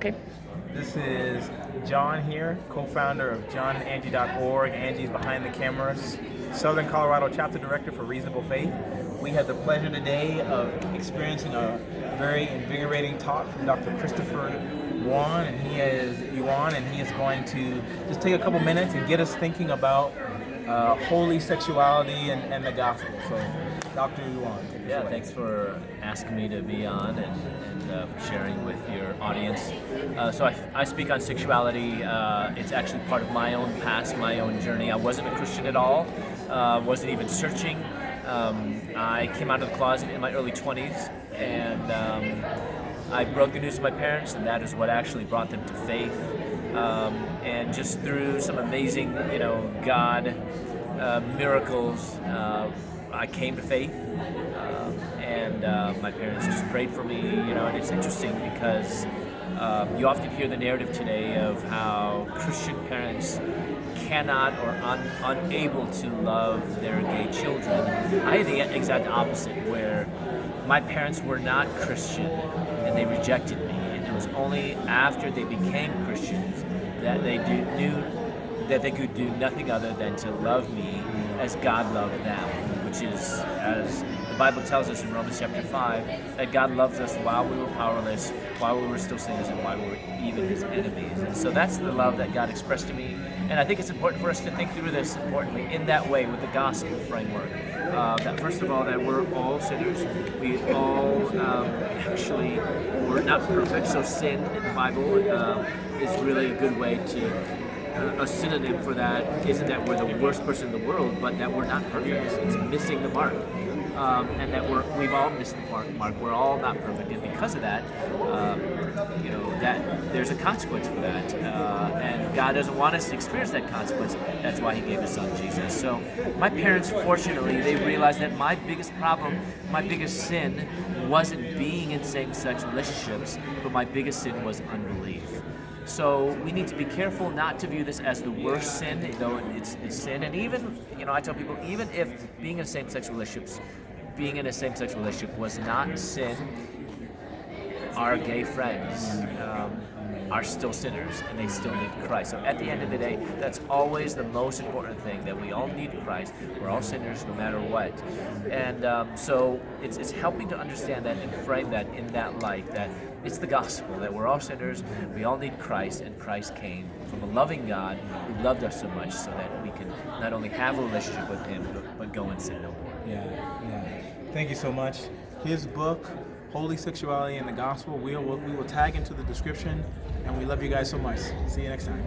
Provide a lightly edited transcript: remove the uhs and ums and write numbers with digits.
Okay. This is John here, co-founder of johnandangie.org. Angie's behind the cameras, Southern Colorado chapter director for Reasonable Faith. We had the pleasure today of experiencing a very invigorating talk from Dr. Christopher Yuan, and he is going to just take a couple minutes and get us thinking about holy sexuality and the gospel. So, Dr. Yuan. Yeah, thanks for asking me to be on and for sharing with your audience. So I speak on sexuality. It's actually part of my own past, my own journey. I wasn't a Christian at all, wasn't even searching. I came out of the closet in my early 20s, and I broke the news to my parents, and that is what actually brought them to faith. And just through some amazing, God miracles, I came to faith, and my parents just prayed for me, and it's interesting because you often hear the narrative today of how Christian parents cannot or unable to love their gay children. I had the exact opposite, where my parents were not Christian and they rejected me, and it was only after they became Christians that they knew that they could do nothing other than to love me as God loved them, which is, as the Bible tells us in Romans chapter 5, that God loves us while we were powerless, while we were still sinners, and while we were even His enemies. And so that's the love that God expressed to me. And I think it's important for us to think through this, importantly, in that way, with the gospel framework. That first of all, that we're all sinners. We all actually, we're not perfect, so sin in the Bible is really a good way to a synonym for that isn't that we're the worst person in the world, but that we're not perfect. It's missing the mark, and that we've all missed the mark. We're all not perfect, and because of that, that there's a consequence for that, and God doesn't want us to experience that consequence. That's why He gave His Son Jesus. So my parents, fortunately, they realized that my biggest problem, my biggest sin, wasn't being in same-sex relationships, but my biggest sin was unbelief. So we need to be careful not to view this as the worst sin, though it's sin. And even, I tell people, even if being in a same-sex relationship was not sin, our gay friends are still sinners, and they still need Christ. So at the end of the day, that's always the most important thing, that we all need Christ. We're all sinners no matter what. And so it's helping to understand that and frame that in that light, that it's the gospel, that we're all sinners, we all need Christ, and Christ came from a loving God who loved us so much so that we can not only have a relationship with Him, but go and sin no more. Yeah. Thank you so much. His book, Holy Sexuality and the Gospel, we will tag into the description, and we love you guys so much. See you next time.